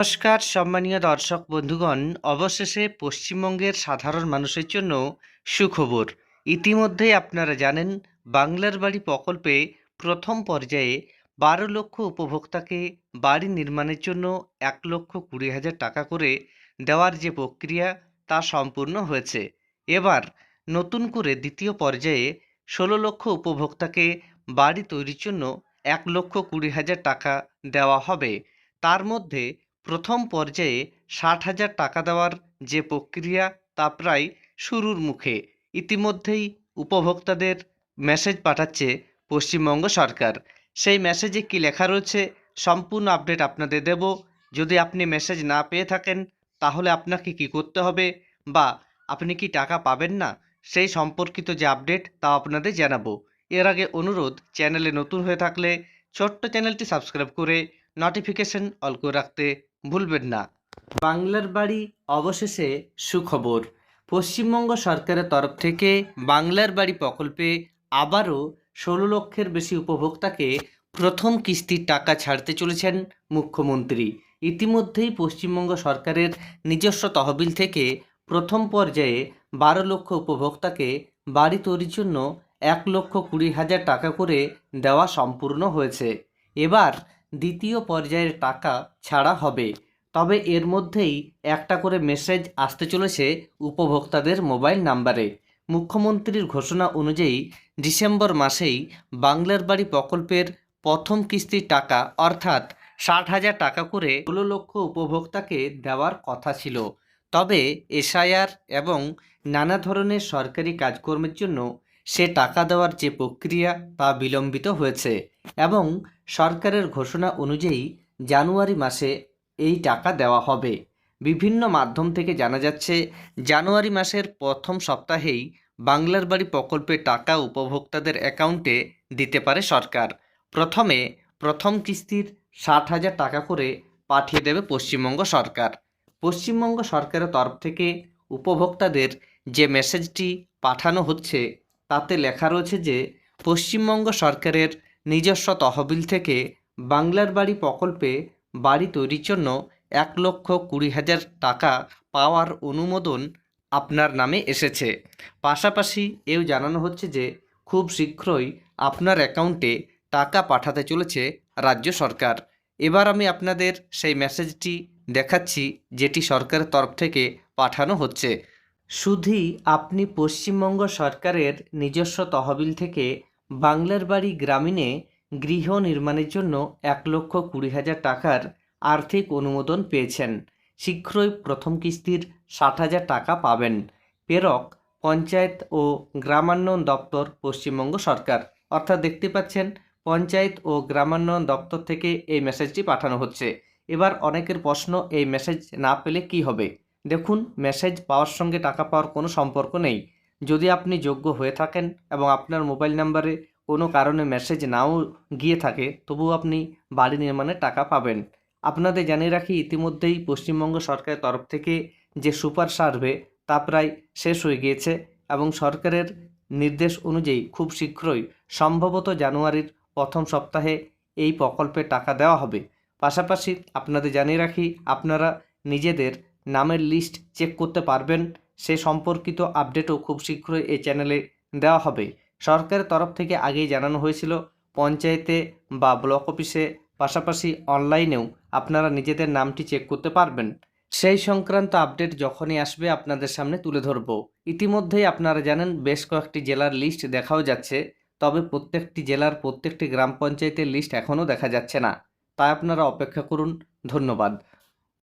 নমস্কার সম্মানীয় দর্শক বন্ধুগণ, অবশেষে পশ্চিমবঙ্গের সাধারণ মানুষের জন্য সুখবর। ইতিমধ্যেই আপনারা জানেন, বাংলার বাড়ি প্রকল্পে প্রথম পর্যায়ে ১২ লক্ষ উপভোক্তাকে বাড়ি নির্মাণের জন্য ১,২০,০০০ টাকা করে দেওয়ার যে প্রক্রিয়া তা সম্পূর্ণ হয়েছে। এবার নতুন করে দ্বিতীয় পর্যায়ে ১৬ লক্ষ উপভোক্তাকে বাড়ি তৈরির জন্য ১,২০,০০০ টাকা দেওয়া হবে। তার মধ্যে প্রথম পর্যায়ে ৬০,০০০ টাকা দেওয়ার যে প্রক্রিয়া তা প্রায় শুরুর মুখে। ইতিমধ্যেই উপভোক্তাদের মেসেজ পাঠাচ্ছে পশ্চিমবঙ্গ সরকার। সেই মেসেজে কি লেখা রয়েছে সম্পূর্ণ আপডেট আপনাদের দেব। যদি আপনি মেসেজ না পেয়ে থাকেন তাহলে আপনাকে কি করতে হবে বা আপনি কি টাকা পাবেন না সেই সম্পর্কিত যে আপডেট তা আপনাদের জানাবো। এর আগে অনুরোধ, চ্যানেলে নতুন হয়ে থাকলে ছোট্ট চ্যানেলটি সাবস্ক্রাইব করে নোটিফিকেশন অল করে রাখতে ভুলবেন না। বাংলার বাড়ি অবশেষে সুখবর। পশ্চিমবঙ্গ সরকারের তরফ থেকে বাংলার বাড়ি প্রকল্পে আবারও ১৬ লক্ষের বেশি উপভোক্তাকে প্রথম কিস্তির টাকা ছাড়তে চলেছেন মুখ্যমন্ত্রী। ইতিমধ্যেই পশ্চিমবঙ্গ সরকারের নিজস্ব তহবিল থেকে প্রথম পর্যায়ে ১২ লক্ষ উপভোক্তাকে বাড়ি তৈরির জন্য ১,২০,০০০ টাকা করে দেওয়া সম্পূর্ণ হয়েছে। এবার দ্বিতীয় পর্যায়ের টাকা ছাড়া হবে, তবে এর মধ্যেই একটা করে মেসেজ আসতে চলেছে উপভোক্তাদের মোবাইল নাম্বারে। মুখ্যমন্ত্রীর ঘোষণা অনুযায়ী ডিসেম্বর মাসেই বাংলার বাড়ি প্রকল্পের প্রথম কিস্তির টাকা অর্থাৎ ৬০,০০০ টাকা করে ১৬ লক্ষ উপভোক্তাকে দেওয়ার কথা ছিল। তবে এসআইআর এবং নানা ধরনের সরকারি কাজকর্মের জন্য সে টাকা দেওয়ার যে প্রক্রিয়া তা বিলম্বিত হয়েছে এবং সরকারের ঘোষণা অনুযায়ী জানুয়ারি মাসে এই টাকা দেওয়া হবে। বিভিন্ন মাধ্যম থেকে জানা যাচ্ছে জানুয়ারি মাসের প্রথম সপ্তাহেই বাংলার বাড়ি প্রকল্পের টাকা উপভোক্তাদের অ্যাকাউন্টে দিতে পারে সরকার। প্রথমে প্রথম কিস্তির ৬০,০০০ টাকা করে পাঠিয়ে দেবে পশ্চিমবঙ্গ সরকার। পশ্চিমবঙ্গ সরকারের তরফ থেকে উপভোক্তাদের যে মেসেজটি পাঠানো হচ্ছে তাতে লেখা রয়েছে যে পশ্চিমবঙ্গ সরকারের নিজস্ব তহবিল থেকে বাংলার বাড়ি প্রকল্পে বাড়ি তৈরির জন্য ১,২০,০০০ টাকা পাওয়ার অনুমোদন আপনার নামে এসেছে। পাশাপাশি এও জানানো হচ্ছে যে খুব শীঘ্রই আপনার অ্যাকাউন্টে টাকা পাঠাতে চলেছে রাজ্য সরকার। এবার আমি আপনাদের সেই মেসেজটি দেখাচ্ছি যেটি সরকারের তরফ থেকে পাঠানো হচ্ছে। শুধুই আপনি পশ্চিমবঙ্গ সরকারের নিজস্ব তহবিল থেকে বাংলার বাড়ি গ্রামীণে গৃহ নির্মাণের জন্য ১,২০,০০০ টাকার আর্থিক অনুমোদন পেয়েছেন। শীঘ্রই প্রথম কিস্তির ৬০,০০০ টাকা পাবেন। প্রেরক পঞ্চায়েত ও গ্রামান্বয়ন দপ্তর পশ্চিমবঙ্গ সরকার। অর্থাৎ দেখতে পাচ্ছেন পঞ্চায়েত ও গ্রামান্বয়ন দপ্তর থেকে এই মেসেজটি পাঠানো হচ্ছে। এবার অনেকের প্রশ্ন, এই মেসেজ না পেলে কি হবে? দেখুন, মেসেজ পাওয়ার সঙ্গে টাকা পাওয়ার কোনো সম্পর্ক নেই। যদি আপনি যোগ্য হয়ে থাকেন এবং আপনার মোবাইল নাম্বারে কোনো কারণে মেসেজ নাও গিয়ে থাকে তবুও আপনি বাড়ি নির্মাণের টাকা পাবেন। আপনাদের জানিয়ে রাখি, ইতিমধ্যেই পশ্চিমবঙ্গ সরকারের তরফ থেকে যে সুপার সার্ভে তা প্রায় শেষ হয়ে গিয়েছে এবং সরকারের নির্দেশ অনুযায়ী খুব শীঘ্রই সম্ভবত জানুয়ারির প্রথম সপ্তাহে এই প্রকল্পে টাকা দেওয়া হবে। পাশাপাশি আপনাদের জানিয়ে রাখি, আপনারা নিজেদের নামের লিস্ট চেক করতে পারবেন। সে সম্পর্কিত আপডেটও খুব শীঘ্রই এই চ্যানেলে দেওয়া হবে। সরকারের তরফ থেকে আগেই জানানো হয়েছিল পঞ্চায়েতে বা ব্লক অফিসে, পাশাপাশি অনলাইনেও আপনারা নিজেদের নামটি চেক করতে পারবেন। সেই সংক্রান্ত আপডেট যখনই আসবে আপনাদের সামনে তুলে ধরব। ইতিমধ্যেই আপনারা জানেন বেশ কয়েকটি জেলার লিস্ট দেখাও যাচ্ছে, তবে প্রত্যেকটি জেলার প্রত্যেকটি গ্রাম পঞ্চায়েতের লিস্ট এখনও দেখা যাচ্ছে না। তাই আপনারা অপেক্ষা করুন। ধন্যবাদ।